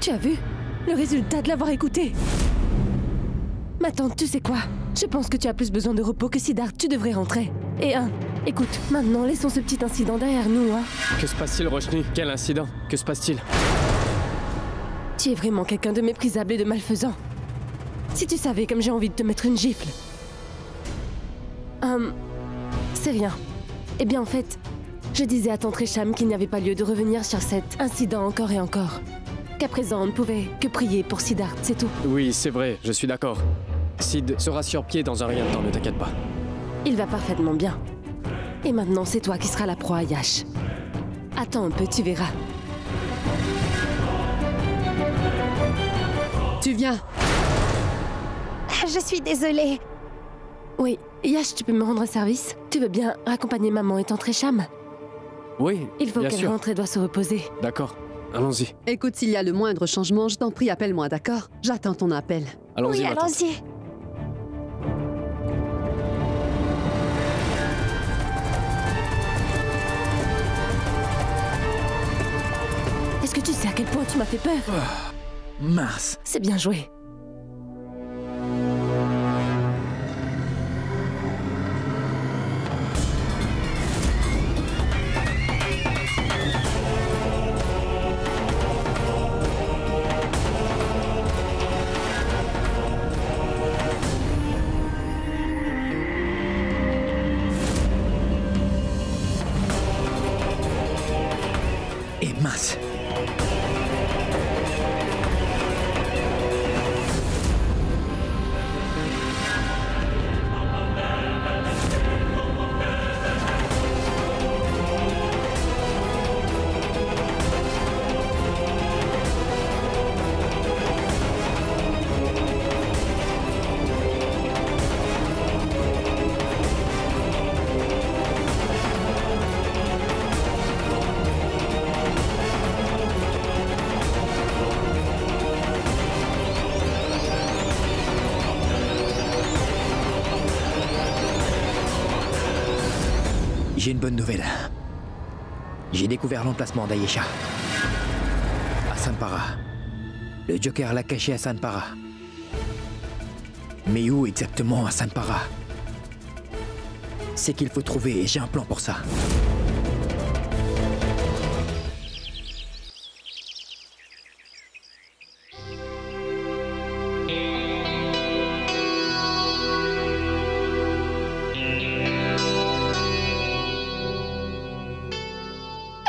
Tu as vu le résultat de l'avoir écouté? Ma tante, tu sais quoi? Je pense que tu as plus besoin de repos que Siddharth, tu devrais rentrer. Et écoute, maintenant laissons ce petit incident derrière nous, hein. Que se passe-t-il, Roshni? Quel incident? Que se passe-t-il? Tu es vraiment quelqu'un de méprisable et de malfaisant. Si tu savais comme j'ai envie de te mettre une gifle. C'est rien. Eh bien en fait, je disais à tante Resham qu'il n'y avait pas lieu de revenir sur cet incident encore et encore. Qu'à présent on ne pouvait que prier pour Siddharth, c'est tout. Oui, c'est vrai, je suis d'accord. Sid sera sur pied dans un rien de temps, ne t'inquiète pas. Il va parfaitement bien. Et maintenant c'est toi qui seras la proie, Yash. Attends un peu, tu verras. Tu viens. Je suis désolée. Oui, Yash, tu peux me rendre un service? Tu veux bien accompagner maman et tante Resham? Oui, Il faut bien qu'elle sûr. rentre et doit se reposer. D'accord, allons-y. Écoute, s'il y a le moindre changement, je t'en prie, appelle-moi, d'accord? J'attends ton appel. Allons-y, Oui, ma tante. allons-y. Est-ce que tu sais à quel point tu m'as fait peur? Mince. C'est bien joué. Et mince. J'ai une bonne nouvelle. J'ai découvert l'emplacement d'Ayesha. À Sanpara. Le Joker l'a caché à Sanpara. Mais où exactement à Sanpara? C'est qu'il faut trouver et j'ai un plan pour ça.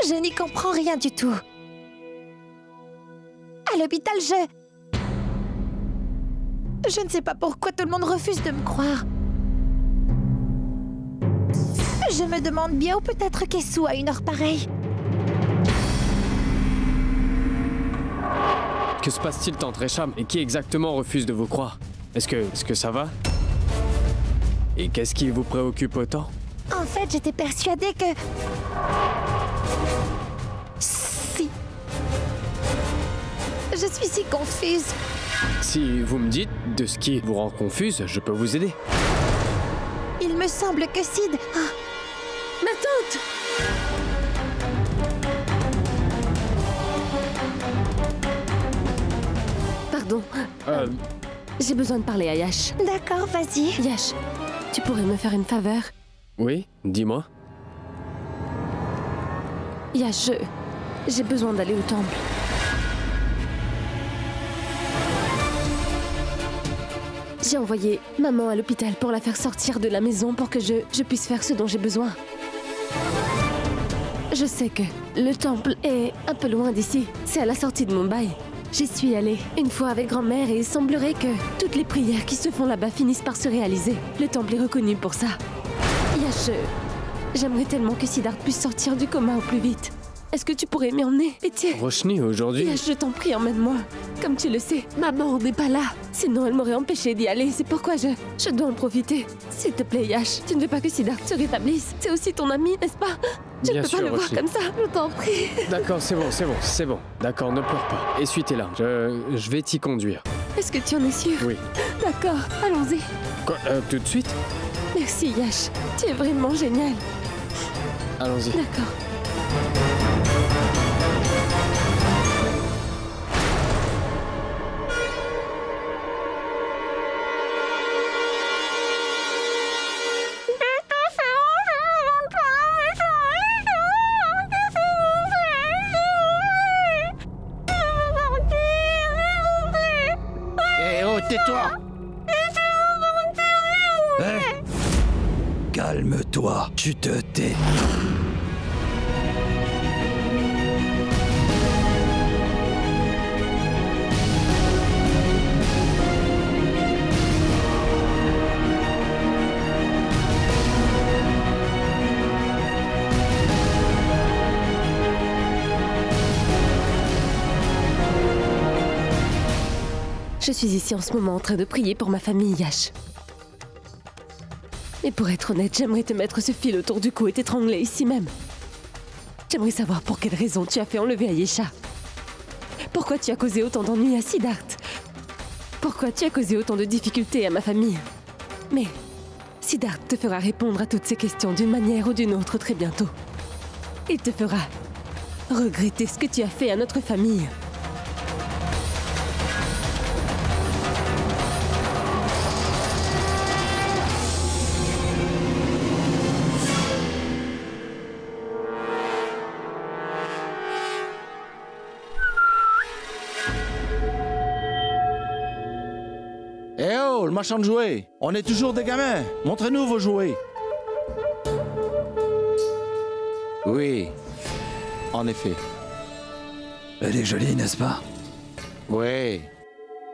Je n'y comprends rien du tout. À l'hôpital, je ne sais pas pourquoi tout le monde refuse de me croire. Je me demande bien où peut être Kesu à une heure pareille. Que se passe-t-il, tante Resham? Et qui exactement refuse de vous croire? Est-ce que ça va? Et qu'est-ce qui vous préoccupe autant? En fait, j'étais persuadée que... Si... Je suis si confuse. Si vous me dites de ce qui vous rend confuse, je peux vous aider. Il me semble que Sid... Ah, Ma tante! Pardon, j'ai besoin de parler à Yash. d'accord, vas-y. Yash, tu pourrais me faire une faveur? Oui, dis-moi. Yash, j'ai besoin d'aller au temple. J'ai envoyé maman à l'hôpital pour la faire sortir de la maison pour que je puisse faire ce dont j'ai besoin. Je sais que le temple est un peu loin d'ici. C'est à la sortie de Mumbai. J'y suis allée une fois avec grand-mère et il semblerait que toutes les prières qui se font là-bas finissent par se réaliser. Le temple est reconnu pour ça. Yash, j'aimerais tellement que Siddharth puisse sortir du coma au plus vite. Est-ce que tu pourrais m'y emmener, Pitié? Roshni, aujourd'hui... Yash, je t'en prie, emmène-moi. Comme tu le sais, maman n'est pas là. Sinon, elle m'aurait empêché d'y aller. C'est pourquoi je dois en profiter. S'il te plaît, Yash, tu ne veux pas que Siddharth se rétablisse. C'est aussi ton ami, n'est-ce pas? Je ne Bien peux sûr, pas le voir Roshni. comme ça. Je t'en prie. D'accord, c'est bon. D'accord, ne pleure pas. Essuie tes larmes. Je vais t'y conduire. Est-ce que tu en es sûr? Oui. D'accord, allons-y. Quoi, tout de suite? Merci, Yash. Tu es vraiment génial. Allons-y. D'accord. toi. Hé, calme-toi, tu te tais. Je suis ici en ce moment en train de prier pour ma famille, Yash. Et pour être honnête, j'aimerais te mettre ce fil autour du cou et t'étrangler ici même. J'aimerais savoir pour quelle raison tu as fait enlever Ayesha. Pourquoi tu as causé autant d'ennuis à Siddharth? Pourquoi tu as causé autant de difficultés à ma famille? Mais Siddharth te fera répondre à toutes ces questions d'une manière ou d'une autre très bientôt. Il te fera regretter ce que tu as fait à notre famille. Eh oh, le marchand de jouets. On est toujours des gamins. Montrez-nous vos jouets. Oui, en effet. Elle est jolie, n'est-ce pas? Oui.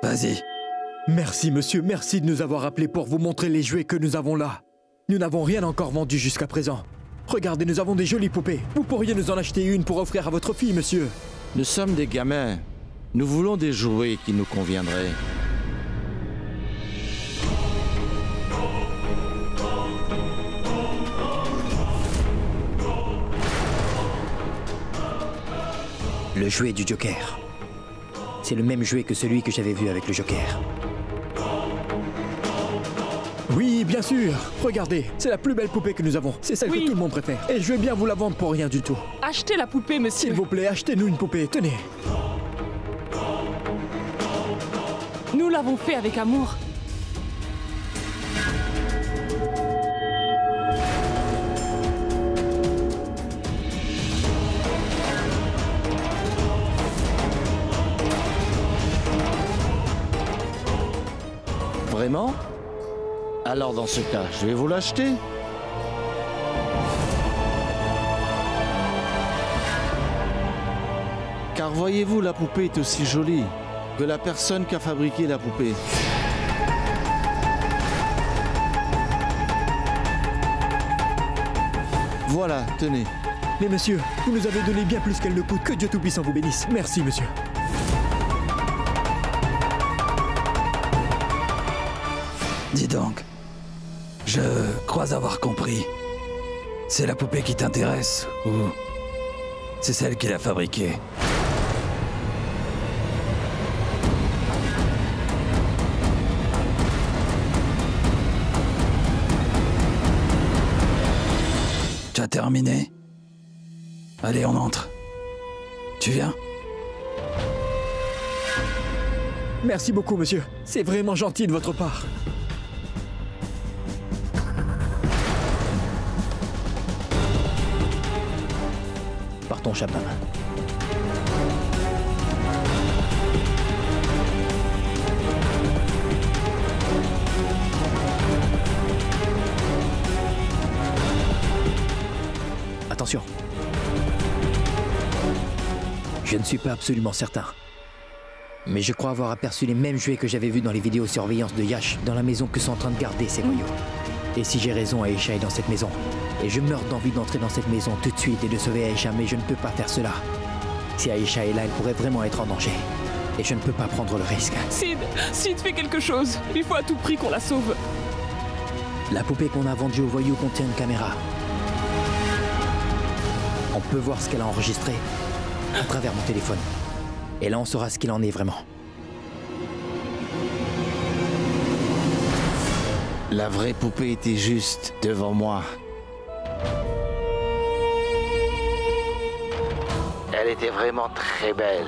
Vas-y. Merci, monsieur, merci de nous avoir appelés pour vous montrer les jouets que nous avons là. Nous n'avons rien encore vendu jusqu'à présent. Regardez, nous avons des jolies poupées. Vous pourriez nous en acheter une pour offrir à votre fille, monsieur. Nous sommes des gamins. Nous voulons des jouets qui nous conviendraient. Le jouet du Joker. C'est le même jouet que celui que j'avais vu avec le Joker. Oui, bien sûr. Regardez, c'est la plus belle poupée que nous avons. C'est celle Oui. que tout le monde préfère. Et je vais bien vous la vendre pour rien du tout. Achetez la poupée, monsieur. S'il vous plaît, achetez-nous une poupée. Tenez. Nous l'avons fait avec amour. Vraiment? Alors dans ce cas, je vais vous l'acheter. Car voyez-vous, la poupée est aussi jolie que la personne qui a fabriqué la poupée. Voilà, tenez. Mais monsieur, vous nous avez donné bien plus qu'elle ne coûte. Que Dieu Tout-Puissant vous bénisse. Merci, monsieur. Dis donc, je crois avoir compris. C'est la poupée qui t'intéresse ou c'est celle qui l'a fabriquée? Tu as terminé? Allez, on entre. Tu viens? Merci beaucoup, monsieur. C'est vraiment gentil de votre part. Partons, Chapman. Attention. Je ne suis pas absolument certain. Mais je crois avoir aperçu les mêmes jouets que j'avais vus dans les vidéosurveillances de Yash dans la maison que sont en train de garder ces voyous. Et si j'ai raison, Ayesha est dans cette maison. Et je meurs d'envie d'entrer dans cette maison tout de suite et de sauver Ayesha, mais je ne peux pas faire cela. Si Ayesha est là, elle pourrait vraiment être en danger. Et je ne peux pas prendre le risque. Sid, fais quelque chose. Il faut à tout prix qu'on la sauve. La poupée qu'on a vendue aux voyous contient une caméra. On peut voir ce qu'elle a enregistré à travers mon téléphone. Et là, on saura ce qu'il en est vraiment. La vraie poupée était juste devant moi. Elle était vraiment très belle.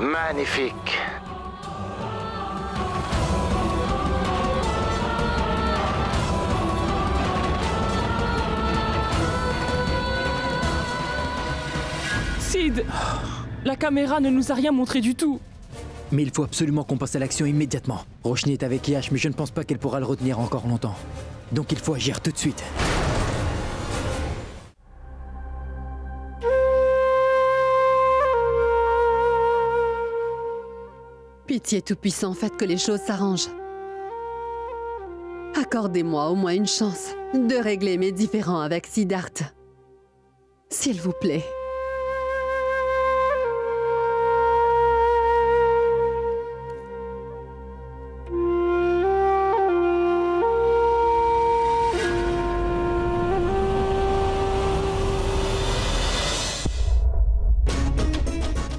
Magnifique. Sid, la caméra ne nous a rien montré du tout. Mais il faut absolument qu'on passe à l'action immédiatement. Roshni est avec Yash, mais je ne pense pas qu'elle pourra le retenir encore longtemps. Donc il faut agir tout de suite. Pitié tout-puissant, faites que les choses s'arrangent. Accordez-moi au moins une chance de régler mes différends avec Siddharth. S'il vous plaît.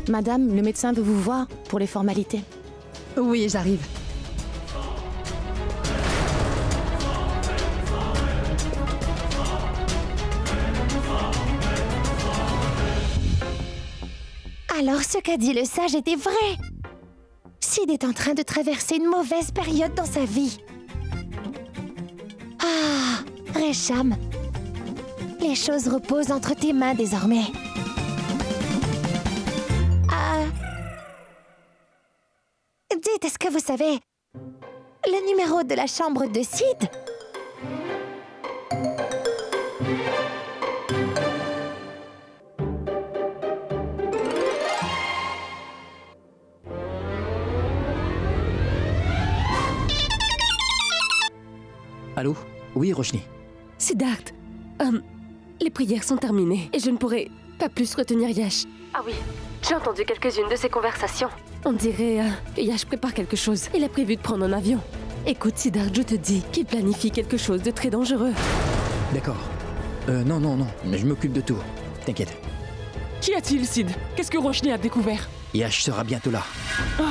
Madame, le médecin veut vous voir pour les formalités. Oui, j'arrive. Alors ce qu'a dit le sage était vrai. Sid est en train de traverser une mauvaise période dans sa vie. Ah, Resham, les choses reposent entre tes mains désormais. Dites, est-ce que vous savez le numéro de la chambre de Sid? Allô? Oui, Roshni. Siddharth, les prières sont terminées et je ne pourrai pas plus retenir Yash. Ah oui, j'ai entendu quelques-unes de ces conversations. On dirait que Yash prépare quelque chose. Il a prévu de prendre un avion. Écoute, Siddharth, je te dis qu'il planifie quelque chose de très dangereux. D'accord. Non, mais je m'occupe de tout. T'inquiète. Qu'y a-t-il, Sid? Qu'est-ce que Roshni a découvert? Yash sera bientôt là. Oh.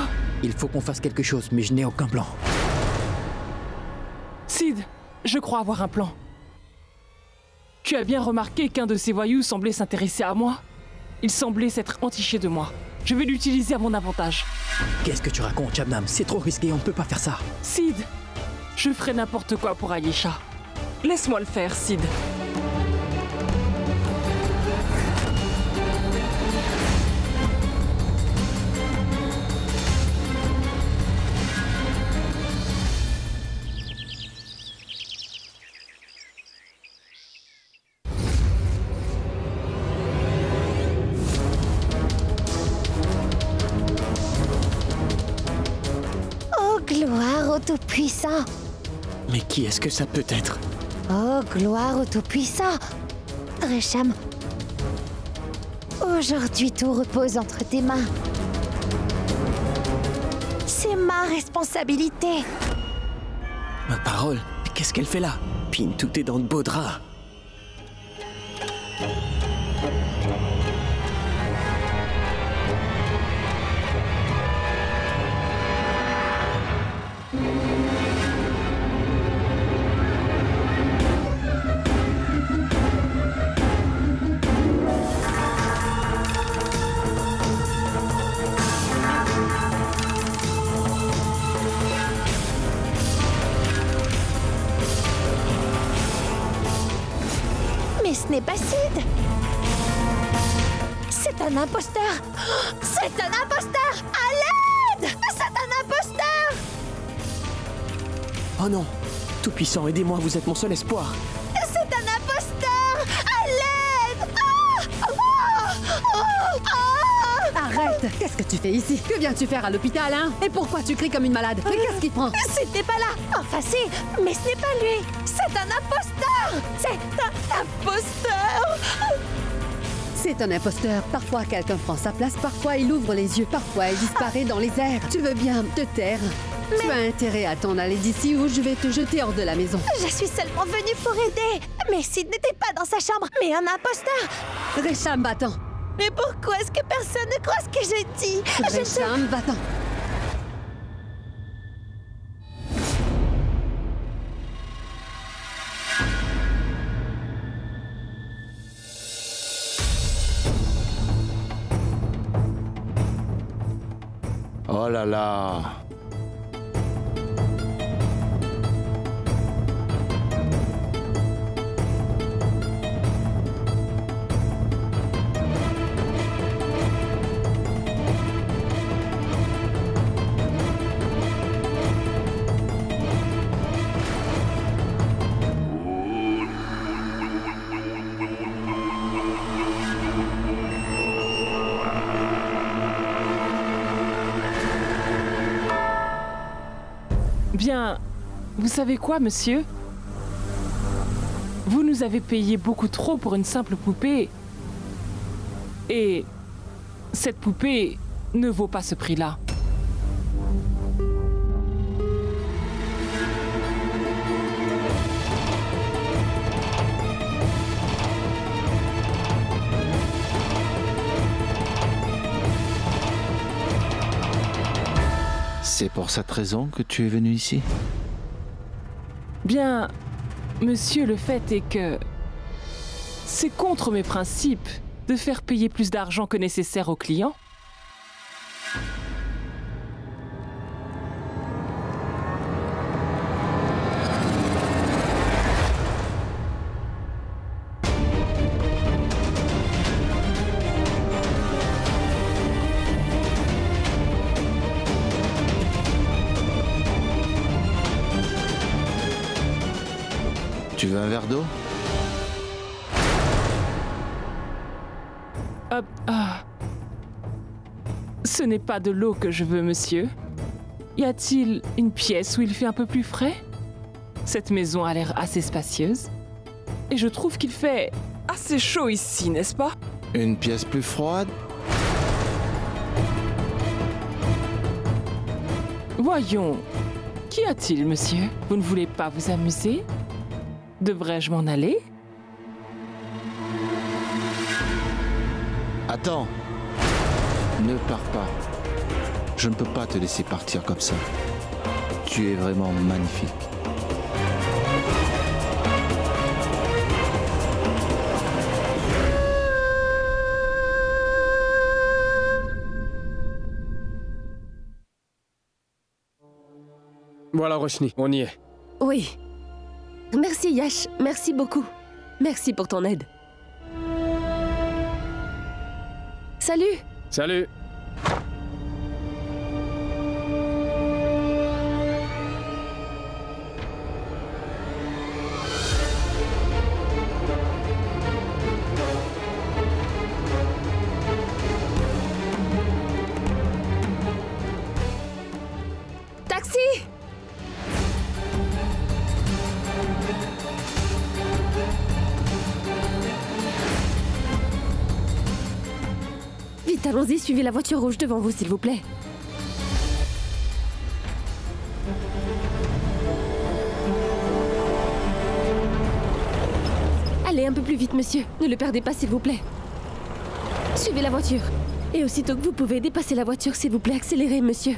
Il faut qu'on fasse quelque chose, mais je n'ai aucun plan. Sid, je crois avoir un plan. Tu as bien remarqué qu'un de ces voyous semblait s'intéresser à moi? Il semblait s'être entiché de moi. Je vais l'utiliser à mon avantage. Qu'est-ce que tu racontes, Shabnam? C'est trop risqué, on ne peut pas faire ça. Sid, je ferai n'importe quoi pour Ayesha. Laisse-moi le faire, Sid. Gloire au Tout-Puissant. Mais qui est-ce que ça peut être? Oh, gloire au Tout-Puissant. Resham, aujourd'hui tout repose entre tes mains. C'est ma responsabilité. Ma parole, mais qu'est-ce qu'elle fait là? Pine, tout est dans de beaux draps. Mais ce n'est pas Sid. C'est un imposteur. C'est un imposteur. À l'aide! C'est un imposteur. Oh non! Tout-puissant, aidez-moi, vous êtes mon seul espoir. C'est un imposteur. À l'aide! Arrête! Qu'est-ce que tu fais ici? Que viens-tu faire à l'hôpital, hein? Et pourquoi tu cries comme une malade? Mais qu'est-ce qui te prend? C'était pas là. Enfin si, mais ce n'est pas lui. C'est un imposteur. C'est un imposteur. C'est un imposteur. Parfois, quelqu'un prend sa place, parfois il ouvre les yeux, parfois il disparaît dans les airs. Tu veux bien te taire? Tu as intérêt à t'en aller d'ici ou je vais te jeter hors de la maison. Je suis seulement venue pour aider. Mais Sid n'était pas dans sa chambre, mais un imposteur. Resham, va-t'en. Mais pourquoi est-ce que personne ne croit ce que je dis? Resham, va-t'en. Oh là là. Bien, vous savez quoi, monsieur? Vous nous avez payé beaucoup trop pour une simple poupée. Et cette poupée ne vaut pas ce prix-là. C'est pour cette raison que tu es venu ici? Bien, monsieur, le fait est que c'est contre mes principes de faire payer plus d'argent que nécessaire aux clients. Tu veux un verre d'eau? Ce n'est pas de l'eau que je veux, monsieur. Y a-t-il une pièce où il fait un peu plus frais? Cette maison a l'air assez spacieuse. Et je trouve qu'il fait assez chaud ici, n'est-ce pas? Une pièce plus froide? Voyons, qu'y a-t-il, monsieur? Vous ne voulez pas vous amuser? Devrais-je m'en aller? Attends. Ne pars pas. Je ne peux pas te laisser partir comme ça. Tu es vraiment magnifique. Voilà, Roshni, on y est. Oui. Merci, Yash. Merci beaucoup. Merci pour ton aide. Salut! Salut! Taxi! Vite, allons-y, suivez la voiture rouge devant vous, s'il vous plaît. Allez, un peu plus vite, monsieur. Ne le perdez pas, s'il vous plaît. Suivez la voiture. Et aussitôt que vous pouvez, dépassez la voiture, s'il vous plaît. Accélérez, monsieur.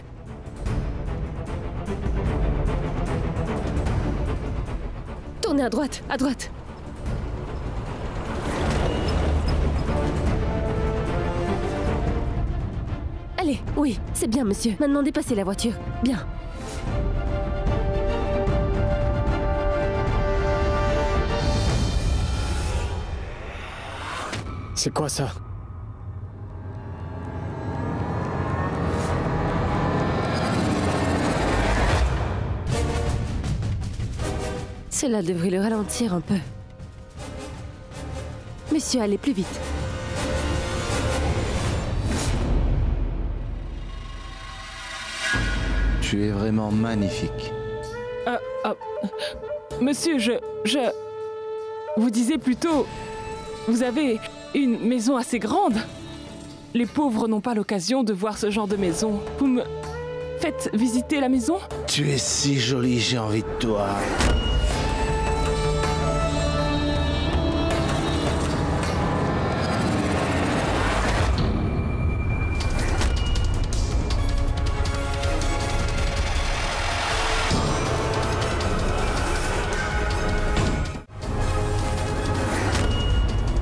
Tournez à droite, à droite. Allez, oui, c'est bien, monsieur. Maintenant, dépassez la voiture. Bien. C'est quoi ça? Cela devrait le ralentir un peu. Monsieur, allez plus vite. Tu es vraiment magnifique. Monsieur, Vous disiez plutôt... Vous avez une maison assez grande. Les pauvres n'ont pas l'occasion de voir ce genre de maison. Vous me faites visiter la maison? Tu es si jolie, j'ai envie de toi.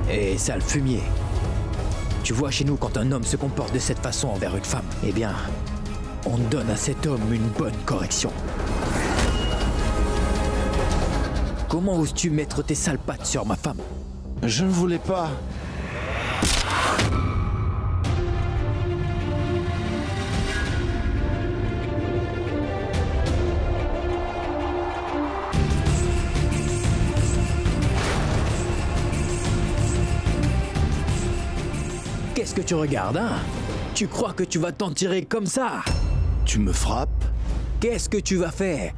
Et sale fumier. Tu vois, chez nous, quand un homme se comporte de cette façon envers une femme, eh bien, on donne à cet homme une bonne correction. Comment oses-tu mettre tes sales pattes sur ma femme? Je ne voulais pas. Qu'est-ce que tu regardes, hein? Tu crois que tu vas t'en tirer comme ça? Tu me frappes? Qu'est-ce que tu vas faire?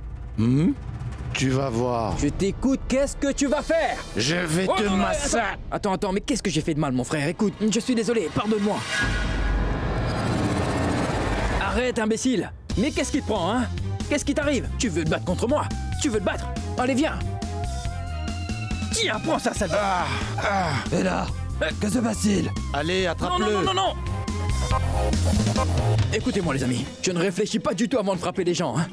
Tu vas voir. Je t'écoute, qu'est-ce que tu vas faire? Je vais te massacrer. Attends, mais qu'est-ce que j'ai fait de mal, mon frère? Écoute, je suis désolé, pardonne-moi. Arrête, imbécile. Mais qu'est-ce qui te prend, hein? Qu'est-ce qui t'arrive? Tu veux te battre contre moi? Tu veux te battre? Allez, viens. Tiens, prends ça, sale. Et là, que se passe-t-il? Allez, attrape-le. Non. Écoutez-moi, les amis. Je ne réfléchis pas du tout avant de frapper les gens, hein.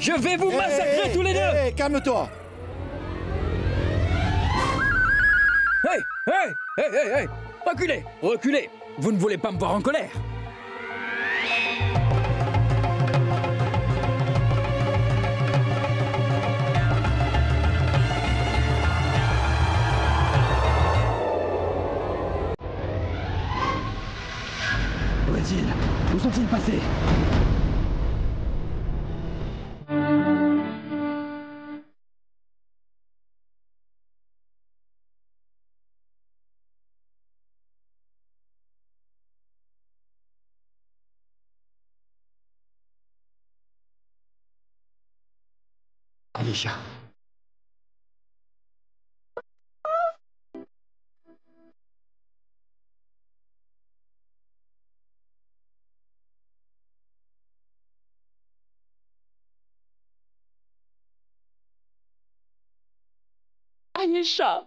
Je vais vous massacrer tous les deux! Hé, calme-toi! Hey! Reculez! Vous ne voulez pas me voir en colère? Où est-il? Où sont-ils passés? Aïcha. Aïcha.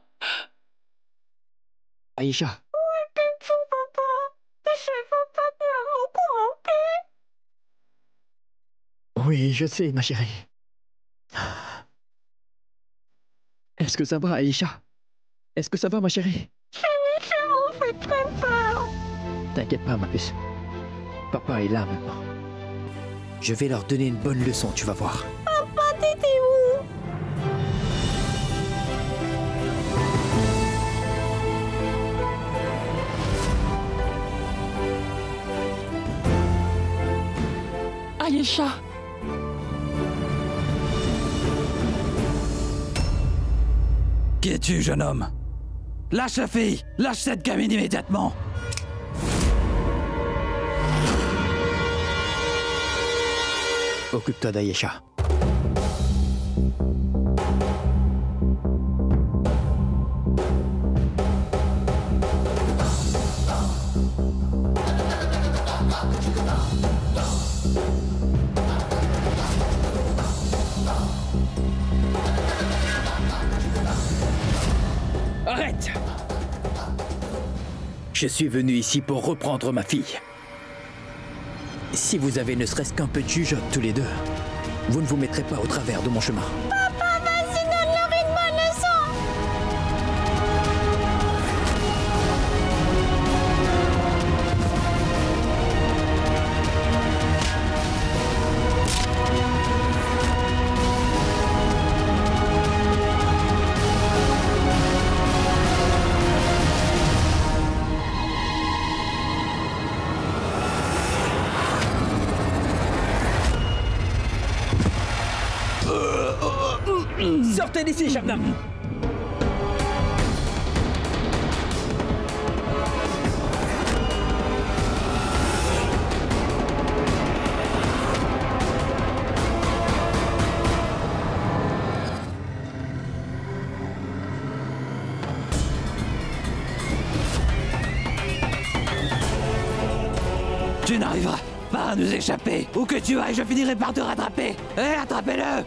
Aïcha. Oui, je sais, ma chérie. Est-ce que ça va, Aïcha? Est-ce que ça va, ma chérie? On fait très peur. T'inquiète pas, ma puce. Papa est là maintenant. Je vais leur donner une bonne leçon, tu vas voir. Papa, t'étais où? Aïcha. Qui es-tu, jeune homme? Lâche la fille! Lâche cette gamine immédiatement! Occupe-toi d'Aïcha. Arrête! Je suis venu ici pour reprendre ma fille. Si vous avez ne serait-ce qu'un peu de jugeote tous les deux, vous ne vous mettrez pas au travers de mon chemin. Papa, vas-y, donne-leur une bonne leçon. Sortez d'ici, Shabnam! Tu n'arriveras pas à nous échapper! Où que tu ailles, je finirai par te rattraper! Hé, attrapez-le!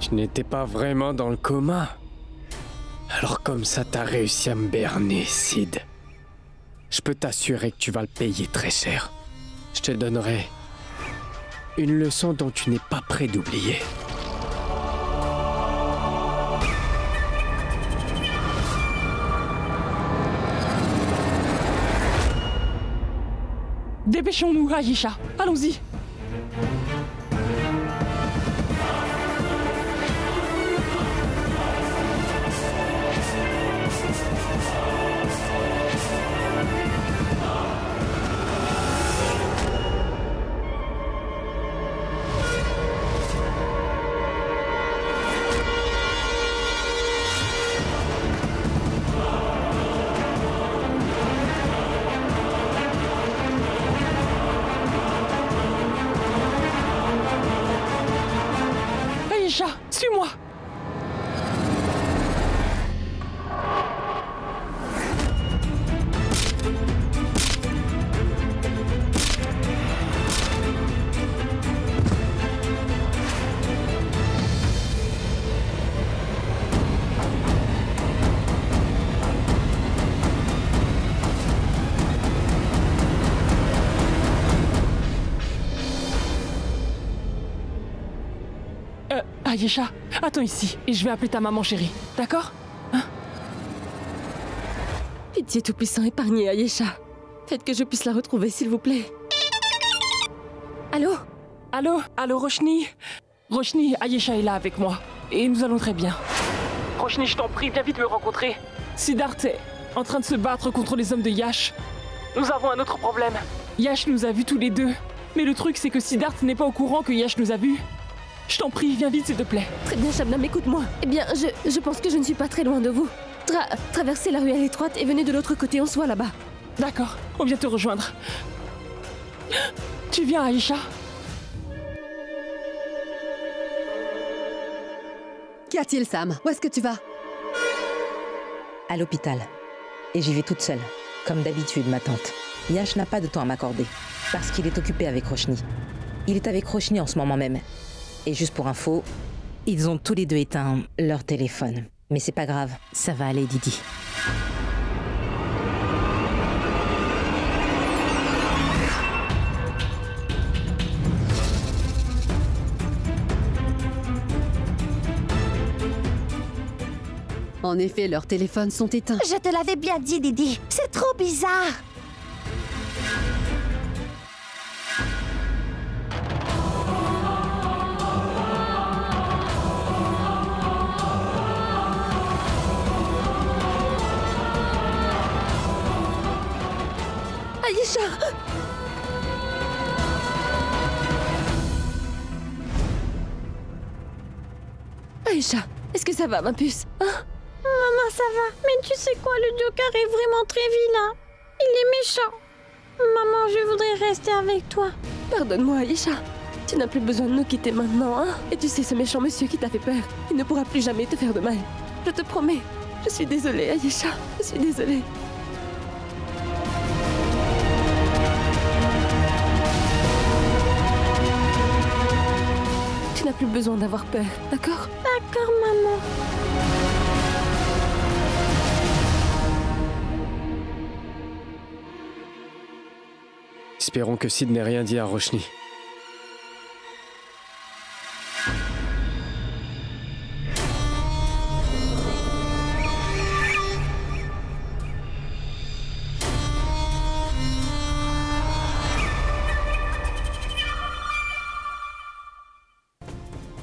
Tu n'étais pas vraiment dans le coma. Alors comme ça, t'as réussi à me berner, Sid. Je peux t'assurer que tu vas le payer très cher. Je te donnerai une leçon dont tu n'es pas prêt d'oublier. Dépêchons-nous, Ayesha. Allons-y. Ayesha, suis-moi. Ayesha, attends ici et je vais appeler ta maman chérie, d'accord? Pitié tout-puissant, épargnez Ayesha. Faites que je puisse la retrouver, s'il vous plaît. Allô? Allô, Roshni? Roshni, Ayesha est là avec moi et nous allons très bien. Roshni, je t'en prie, viens vite me rencontrer. Siddharth est en train de se battre contre les hommes de Yash. Nous avons un autre problème. Yash nous a vus tous les deux. Mais le truc, c'est que Siddharth n'est pas au courant que Yash nous a vus. Je t'en prie, viens vite, s'il te plaît. Très bien, Shabnam, écoute-moi. Eh bien, je pense que je ne suis pas très loin de vous. Traversez la ruelle étroite et venez de l'autre côté, on se voit là-bas. D'accord, on vient te rejoindre. Tu viens, Ayesha? Qu'y a-t-il, Sam? Où est-ce que tu vas? À l'hôpital. Et j'y vais toute seule, comme d'habitude, ma tante. Yash n'a pas de temps à m'accorder, parce qu'il est occupé avec Roshni. Il est avec Roshni en ce moment même. Et juste pour info, ils ont tous les deux éteint leur téléphone. Mais c'est pas grave, ça va aller, Didi. En effet, leurs téléphones sont éteints. Je te l'avais bien dit, Didi. C'est trop bizarre. Ayesha! Ayesha, est-ce que ça va, ma puce? Hein? Maman, ça va. Mais tu sais quoi, le Joker est vraiment très vilain. Il est méchant. Maman, je voudrais rester avec toi. Pardonne-moi, Ayesha. Tu n'as plus besoin de nous quitter maintenant, hein? Et tu sais, ce méchant monsieur qui t'a fait peur, il ne pourra plus jamais te faire de mal. Je te promets. Je suis désolée, Ayesha. Je suis désolée. Tu n'as plus besoin d'avoir peur, d'accord? D'accord, maman. Espérons que Sid n'ait rien dit à Roshni.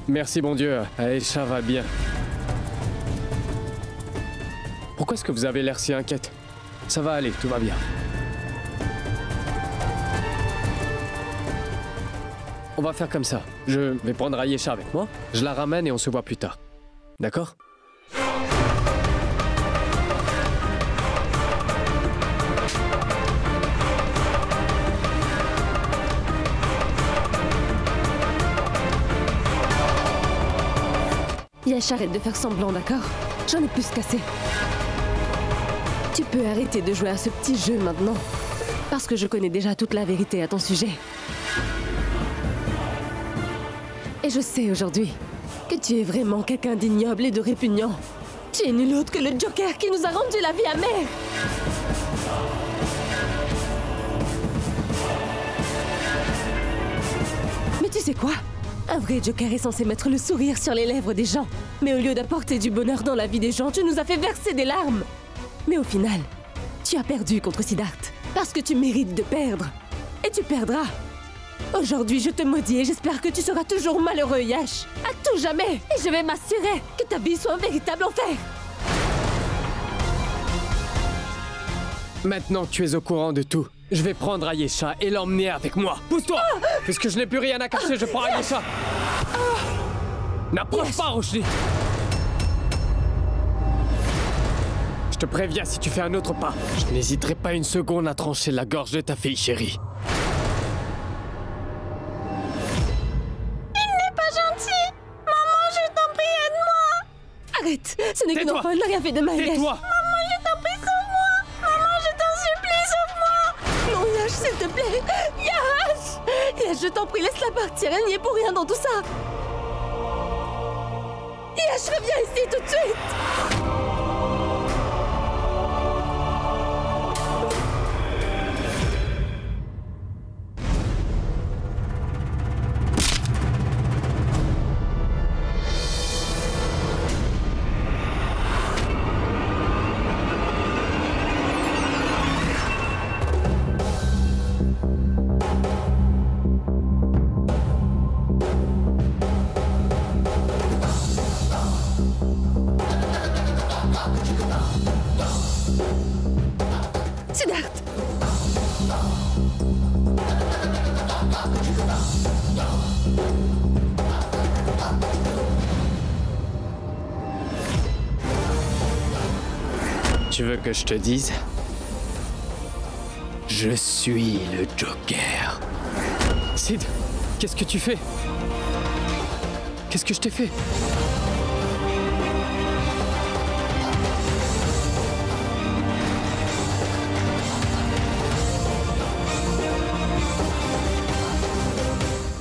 Merci bon Dieu, Ayesha va bien. Pourquoi est-ce que vous avez l'air si inquiète? Ça va aller, tout va bien. On va faire comme ça. Je vais prendre Ayesha avec moi, je la ramène et on se voit plus tard. D'accord? Yash, arrête de faire semblant, d'accord? J'en ai plus qu'assez. Tu peux arrêter de jouer à ce petit jeu maintenant. Parce que je connais déjà toute la vérité à ton sujet. Et je sais aujourd'hui que tu es vraiment quelqu'un d'ignoble et de répugnant. Tu es nul autre que le Joker qui nous a rendu la vie amère. Mais tu sais quoi? Un vrai Joker est censé mettre le sourire sur les lèvres des gens. Mais au lieu d'apporter du bonheur dans la vie des gens, tu nous as fait verser des larmes. Mais au final, tu as perdu contre Siddharth. Parce que tu mérites de perdre. Et tu perdras. Aujourd'hui, je te maudis et j'espère que tu seras toujours malheureux, Yash. À tout jamais. Et je vais m'assurer que ta vie soit un véritable enfer. Maintenant que tu es au courant de tout, je vais prendre Ayesha et l'emmener avec moi. Pousse-toi! Puisque je n'ai plus rien à cacher, je prends Ayesha. N'approche pas, Roshni. Je te préviens, si tu fais un autre pas, je n'hésiterai pas une seconde à trancher la gorge de ta fille chérie. Il n'est pas gentil. Maman, je t'en prie, aide-moi. Arrête. Ce n'est qu'une enfant, elle n'a rien fait de mal, Yash. Tais-toi. Maman, je t'en prie, sauve-moi. Maman, je t'en supplie, sauve-moi. Non, Yash, s'il te plaît. Yash. Yash, je t'en prie, laisse-la partir. Elle n'y est pour rien dans tout ça. Yash, reviens ici tout de suite. Siddharth. Tu veux que je te dise? Je suis le Joker. Sid, qu'est-ce que tu fais? Qu'est-ce que je t'ai fait?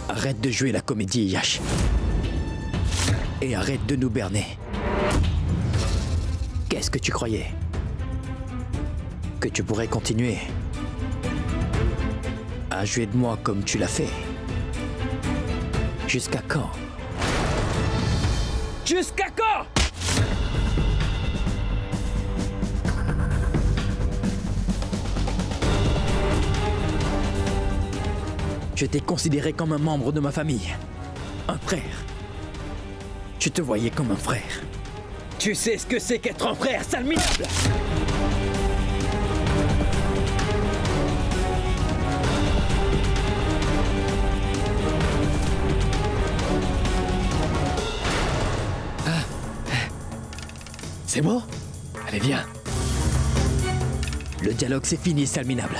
Arrête de jouer la comédie, Yash. Et arrête de nous berner. Qu'est-ce que tu croyais? Que tu pourrais continuer à jouer de moi comme tu l'as fait? Jusqu'à quand? Jusqu'à quand? Je t'ai considéré comme un membre de ma famille. Un frère. Je te voyais comme un frère. Tu sais ce que c'est qu'être un frère, sale minable! C'est bon? Allez, viens. Le dialogue, c'est fini, sale minable.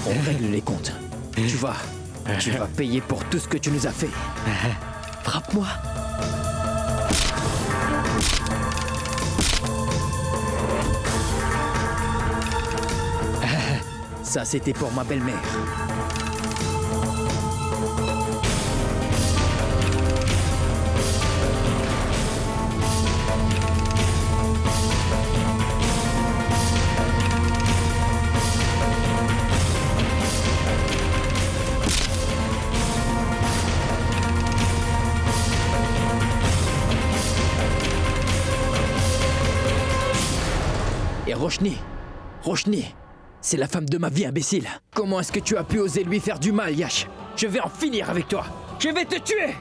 On règle les comptes. Tu vas payer pour tout ce que tu nous as fait. Frappe-moi. Ça, c'était pour ma belle-mère. Et Roshni, c'est la femme de ma vie, imbécile. Comment est-ce que tu as pu oser lui faire du mal, Yash? Je vais en finir avec toi. Je vais te tuer.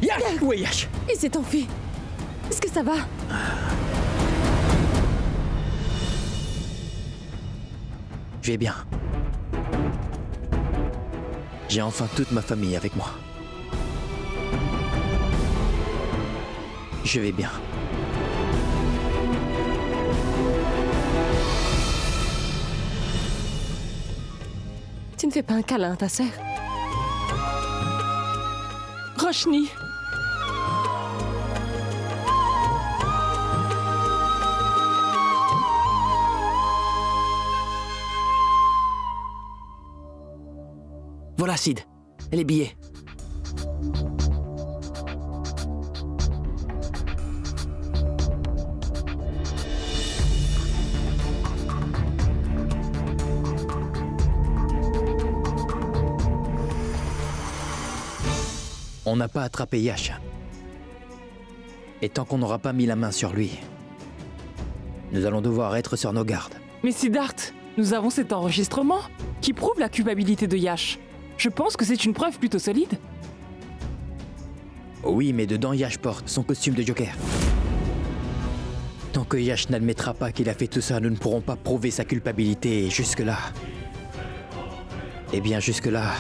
Yash! Où est Yash? Il s'est enfui. Est-ce que ça va? Je vais bien. J'ai enfin toute ma famille avec moi. Je vais bien. Tu ne fais pas un câlin à ta sœur? Roshni! Voilà, Sid. Les billets. On n'a pas attrapé Yash. Et tant qu'on n'aura pas mis la main sur lui, nous allons devoir être sur nos gardes. Mais Siddharth, nous avons cet enregistrement qui prouve la culpabilité de Yash. Je pense que c'est une preuve plutôt solide. Oui, mais dedans, Yash porte son costume de Joker. Tant que Yash n'admettra pas qu'il a fait tout ça, nous ne pourrons pas prouver sa culpabilité. Et jusque-là... Eh bien, jusque-là...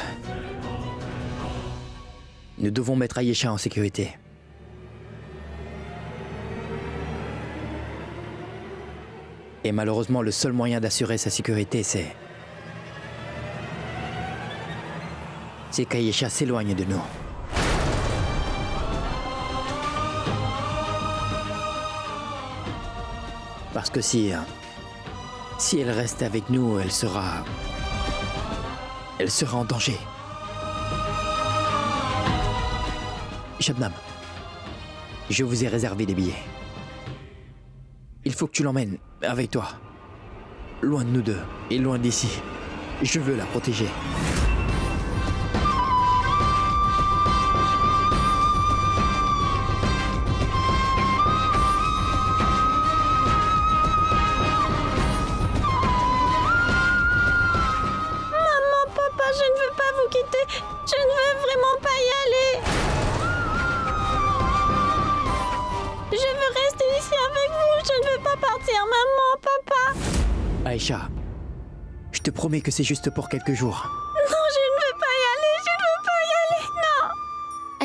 Nous devons mettre Ayesha en sécurité. Et malheureusement, le seul moyen d'assurer sa sécurité, c'est qu'Ayesha s'éloigne de nous. Parce que si elle reste avec nous, elle sera en danger. Shabnam, je vous ai réservé des billets. Il faut que tu l'emmènes avec toi. Loin de nous deux et loin d'ici. Je veux la protéger. Maman, papa, je ne veux pas vous quitter. Je ne veux vraiment pas y aller. Je veux rester ici avec vous. Je ne veux pas partir, maman, papa. Aïcha, je te promets que c'est juste pour quelques jours. Non, je ne veux pas y aller. Je ne veux pas y aller. Non.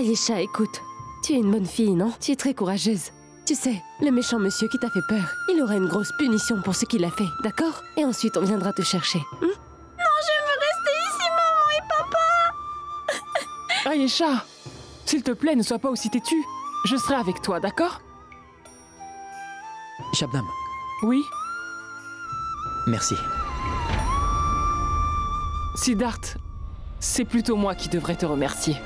Ayesha, écoute. Tu es une bonne fille, non? Tu es très courageuse. Tu sais, le méchant monsieur qui t'a fait peur, il aura une grosse punition pour ce qu'il a fait, d'accord? Et ensuite, on viendra te chercher. Non, je veux rester ici, maman et papa. Ayesha, s'il te plaît, ne sois pas aussi têtue. Je serai avec toi, d'accord? Shabnam. Oui? Merci. Siddharth, c'est plutôt moi qui devrais te remercier.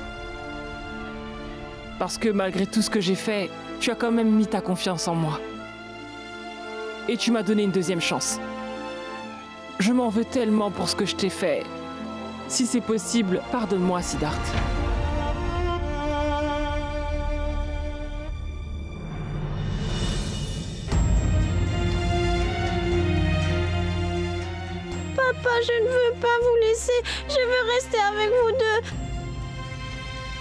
Parce que malgré tout ce que j'ai fait, tu as quand même mis ta confiance en moi. Et tu m'as donné une deuxième chance. Je m'en veux tellement pour ce que je t'ai fait. Si c'est possible, pardonne-moi, Siddharth. Papa, je ne veux pas vous laisser. Je veux rester avec vous deux.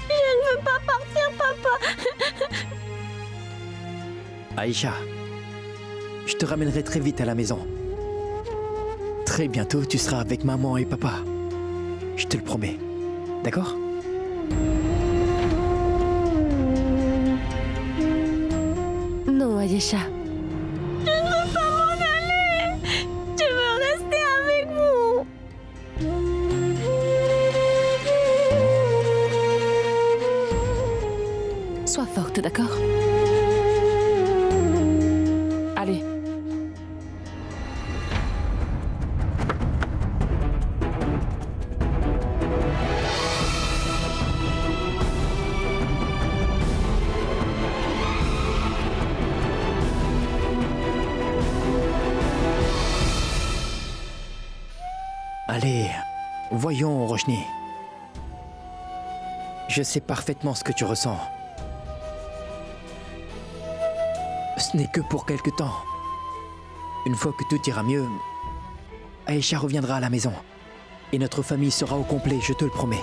Je ne veux pas partir, papa. Aïcha, je te ramènerai très vite à la maison. Très bientôt, tu seras avec maman et papa. Je te le promets. D'accord? Non, Ayesha. Je ne veux pas m'en aller. Je veux rester avec vous. Sois forte, d'accord? Allez. Allez, voyons, Roshni. Je sais parfaitement ce que tu ressens. Ce n'est que pour quelque temps. Une fois que tout ira mieux, Aïcha reviendra à la maison. Et notre famille sera au complet, je te le promets.